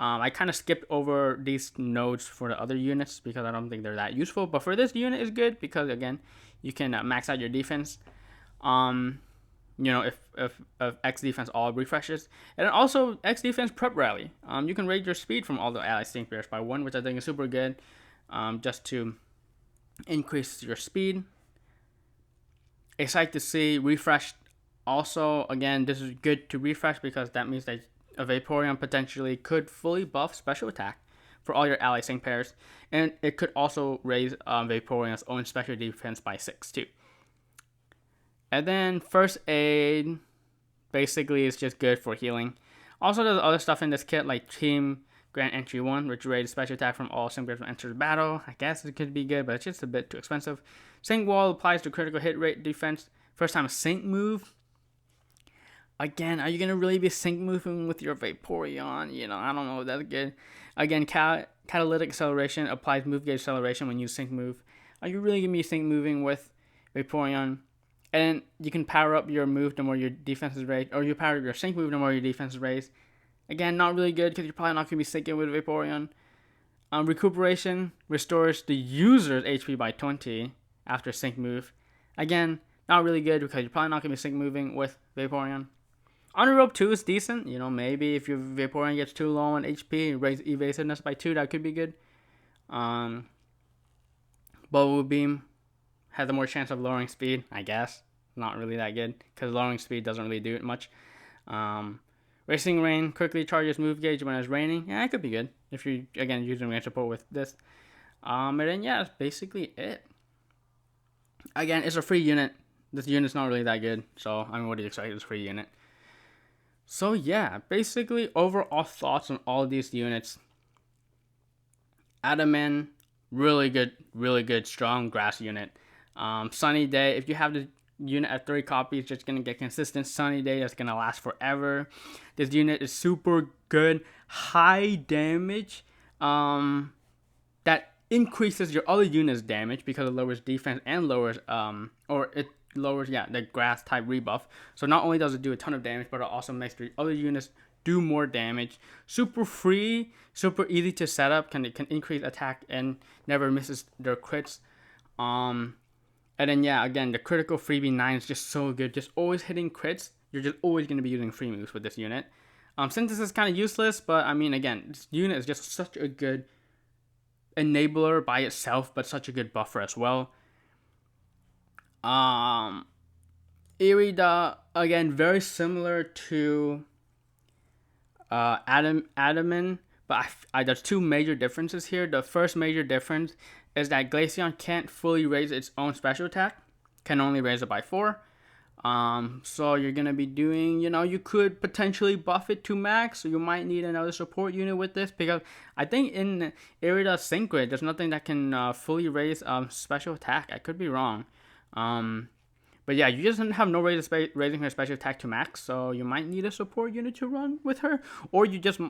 I kind of skipped over these nodes for the other units because I don't think they're that useful. But for this unit, it's good because again, you can max out your defense. You know, if X defense all refreshes, and then also X defense prep rally. You can raise your speed from all the ally sync pairs by 1, which I think is super good. Just to increase your speed. A Sight to See refresh. Also, again, this is good to refresh because that means that a Vaporeon potentially could fully buff special attack for all your ally sync pairs, and it could also raise Vaporeon's own special defense by 6 too. And then First Aid basically is just good for healing. Also, there's other stuff in this kit like Team Grand Entry 1, which raises special attack from all sync pairs when enters battle. I guess it could be good, but it's just a bit too expensive. Sync Wall applies to critical hit rate defense. First time sync move. Again, are you going to really be sync moving with your Vaporeon? You know, I don't know if that's good. Again, Catalytic Acceleration applies move gauge acceleration when you sync move. Are you really going to be sync moving with Vaporeon? And you can power up your move the more your defense is raised, or you power up your sync move the more your defense is raised. Again, not really good because you're probably not going to be syncing with Vaporeon. Recuperation restores the user's HP by 20 after sync move. Again, not really good because you're probably not going to be sync moving with Vaporeon. Honor Rope 2 is decent. You know, maybe if your Vaporeon gets too low on HP and raise evasiveness by 2, that could be good. Bubble Beam has a more chance of lowering speed, I guess. Not really that good because lowering speed doesn't really do it much. Racing Rain quickly charges move gauge when it's raining. Yeah, it could be good if you're, again, using rain support with this. And then, yeah, that's basically it. Again, it's a free unit. This unit's not really that good. So, I mean, what do you expect? It's a free unit. So yeah, basically overall thoughts on all of these units. Datamine, really good, strong grass unit. Sunny Day, if you have the unit at 3 copies, just gonna get consistent Sunny Day that's gonna last forever. This unit is super good, high damage. That increases your other unit's damage because it lowers defense and lowers the grass type rebuff. So not only does it do a ton of damage, but it also makes the other units do more damage. Super free, super easy to set up. Can increase attack and never misses their crits. And then yeah, again, the critical freebie 9 is just so good. Just always hitting crits. You're just always going to be using free moves with this unit. Synthesis is kind of useless, but I mean, again, this unit is just such a good enabler by itself, but such a good buffer as well. Irida, again, very similar to Datamine, but there's 2 major differences here. The first major difference is that Glaceon can't fully raise its own special attack, can only raise it by 4. So you're gonna be doing, you could potentially buff it to max, so you might need another support unit with this, because I think in Irida Sync Grid, there's nothing that can fully raise special attack. I could be wrong. But yeah, you just have no way of raising her special attack to max, so you might need a support unit to run with her, or you just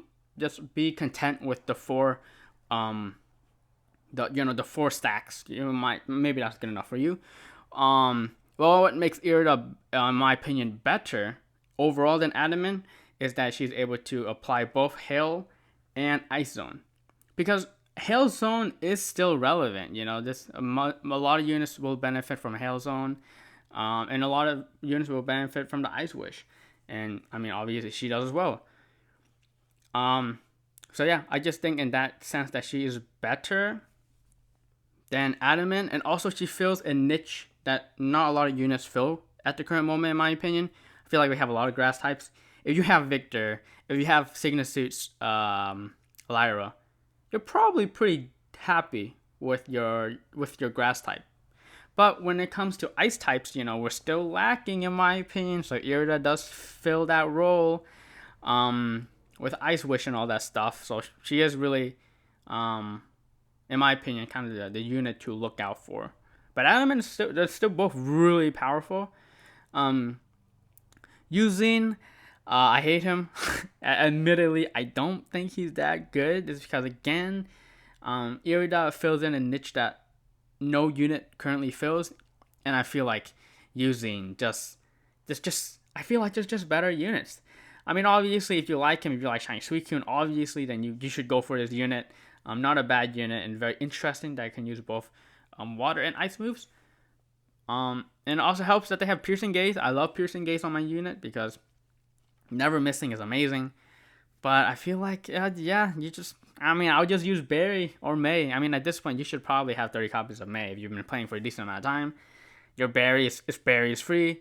be content with the 4, the 4 stacks. Maybe that's good enough for you. Well, what makes Irida, in my opinion, better overall than Datamine is that she's able to apply both Hail and Ice Zone, because Hail Zone is still relevant. A lot of units will benefit from Hail Zone, and a lot of units will benefit from the Ice Wish, and I mean, obviously she does as well. So yeah, I just think in that sense that she is better than Datamine, and also she fills a niche that not a lot of units fill at the current moment, in my opinion. I feel like we have a lot of grass types. If you have Victor, if you have Signasuit's Lyra, you're probably pretty happy with your grass type. But when it comes to ice types, we're still lacking, in my opinion. So Irida does fill that role with Ice Wish and all that stuff. So she is really, in my opinion, kind of the unit to look out for. But Adam they're still both really powerful. Using, I hate him. Admittedly, I don't think he's that good. It's because, again, Irida fills in a niche that no unit currently fills, and I feel like using I feel like there's just better units. I mean, obviously, if you like him, if you like Shiny Suicune, obviously, then you should go for this unit. Not a bad unit, and very interesting that I can use both water and ice moves. And it also helps that they have Piercing Gaze. I love Piercing Gaze on my unit because never missing is amazing. But I feel like, I'll just use Barry or May. I mean, at this point, you should probably have 30 copies of May if you've been playing for a decent amount of time. Your Barry is free,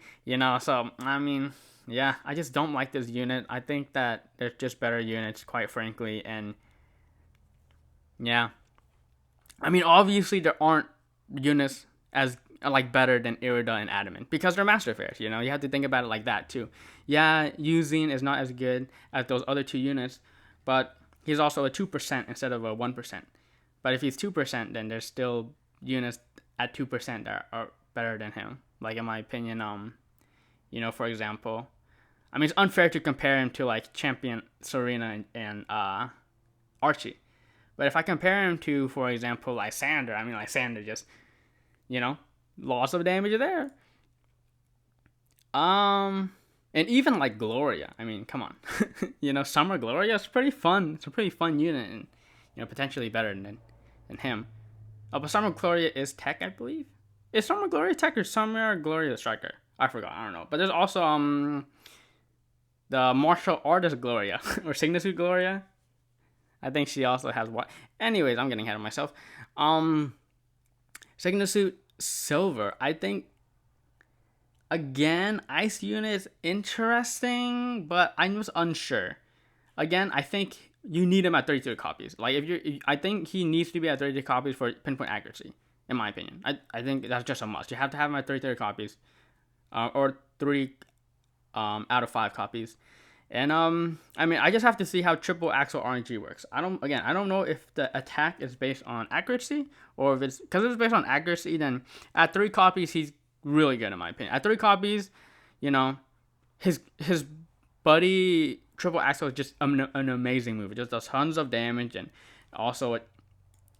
so, I mean, yeah, I just don't like this unit. I think that there's just better units, quite frankly, and, yeah. I mean, obviously, there aren't units as, better than Irida and Adamant, because they're Master Fairs, you have to think about it like that, too. Yeah, using is not as good as those other two units, but he's also a 2% instead of a 1%. But if he's 2%, then there's still units at 2% that are better than him. Like, in my opinion, for example, I mean, it's unfair to compare him to, Champion Serena and Archie. But if I compare him to, for example, Lysander, I mean, Lysander just, loss of damage there. And even Gloria. I mean, come on. Summer Gloria is pretty fun. It's a pretty fun unit, and potentially better than him. But Summer Gloria is tech, I believe. Is Summer Gloria tech or Summer Gloria the striker? I forgot. I don't know. But there's also the martial artist Gloria or Signasuit Gloria. I think she also has what. Anyways, I'm getting ahead of myself. Signasuit Silver. I think, again, Ice unit is interesting, but I was unsure. Again, I think you need him at 33 copies. I think he needs to be at 33 copies for pinpoint accuracy, in my opinion. I think that's just a must. You have to have him at 33 copies, or 3 out of 5 copies. And I mean, I just have to see how triple axle RNG works. I don't know if the attack is based on accuracy, or if it's because it's based on accuracy. Then at 3 copies, he's really good, in my opinion. At 3 copies, his buddy triple axle is just an amazing move. It just does tons of damage, and also it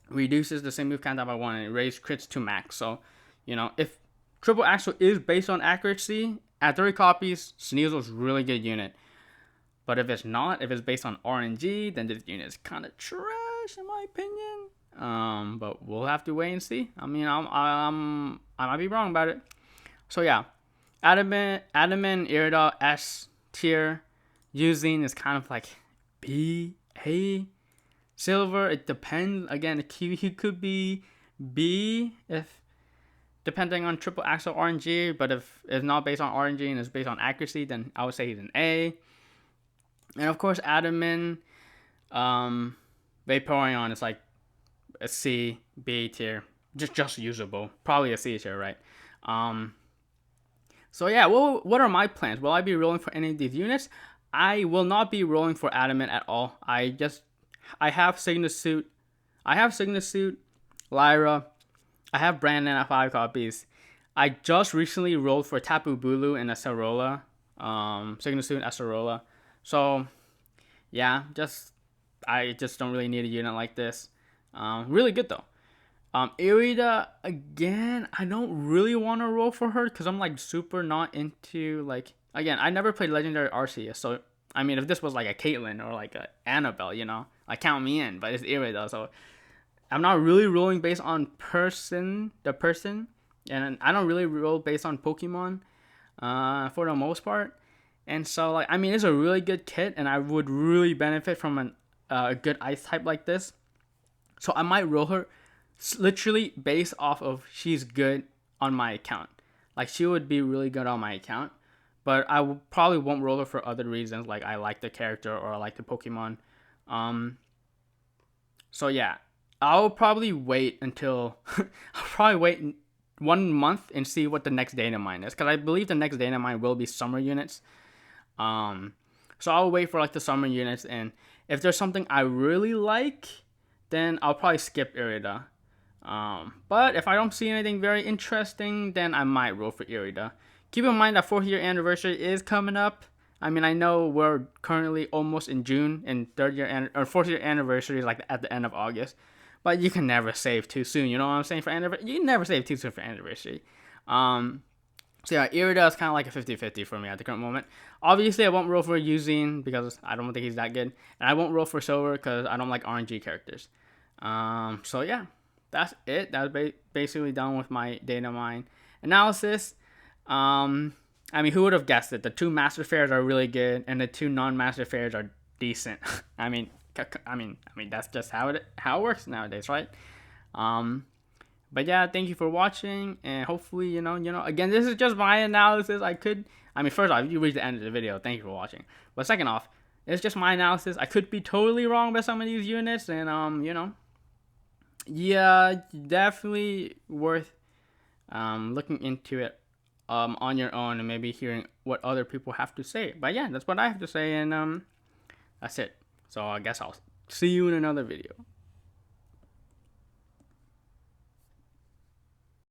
reduces the same move count by 1 and it raises crits to max. So, if triple axle is based on accuracy, at 3 copies, Sneasel's really good unit. But if it's not, if it's based on RNG, then this unit is kind of trash, in my opinion. But we'll have to wait and see. I mean, I might be wrong about it. So yeah, Adamant, Irida, S tier. Using is kind of B, A. Silver, it depends. Again, he could be B if depending on triple axle RNG. But if it's not based on RNG and it's based on accuracy, then I would say he's an A. And of course, Adamant, Vaporeon is a C, B tier, just usable, probably a C tier, right? So yeah, what are my plans? Will I be rolling for any of these units? I will not be rolling for Adamant at all. I have Signasuit, Lyra, I have Brandon at 5 copies. I just recently rolled for Tapu Bulu and Acerola, Signasuit and Acerola. So, yeah, I just don't really need a unit like this. Really good though. Irida, again, I don't really want to roll for her because I'm super not into again, I never played Legendary Arceus, so I mean if this was a Caitlyn or a Annabelle, count me in, but it's Irida, so I'm not really rolling based on the person, and I don't really roll based on Pokemon for the most part. And so, I mean, it's a really good kit, and I would really benefit from a good ice type like this. So I might roll her literally based off of she's good on my account. Like she would be really good on my account, but probably won't roll her for other reasons, like I like the character or I like the Pokemon. So yeah, I'll probably wait until I'll probably wait 1 month and see what the next Datamine is, because I believe the next Datamine will be summer units. So I'll wait for like the summer units, and if there's something I really like, then I'll probably skip Irida. But if I don't see anything very interesting, then I might roll for Irida. Keep in mind that 4th year anniversary is coming up. I mean, I know we're currently almost in June, and 4th year anniversary is like at the end of August. But you can never save too soon. You know what I'm saying? For anniversary, you can never save too soon for anniversary. So yeah, Irida is kind of like a 50-50 for me at the current moment. Obviously, I won't roll for Usine because I don't think he's that good, and I won't roll for Silver because I don't like RNG characters. So yeah, that's it. That's basically done with my Datamine analysis. I mean, who would have guessed it? The 2 master fairs are really good, and the 2 non-master fairs are decent. I mean, that's just how it works nowadays, right? But yeah, thank you for watching, and hopefully, again, this is just my analysis. First off, you reached the end of the video, thank you for watching. But second off, it's just my analysis. I could be totally wrong about some of these units, and yeah, definitely worth looking into it on your own and maybe hearing what other people have to say. But yeah, that's what I have to say, and that's it. So I guess I'll see you in another video.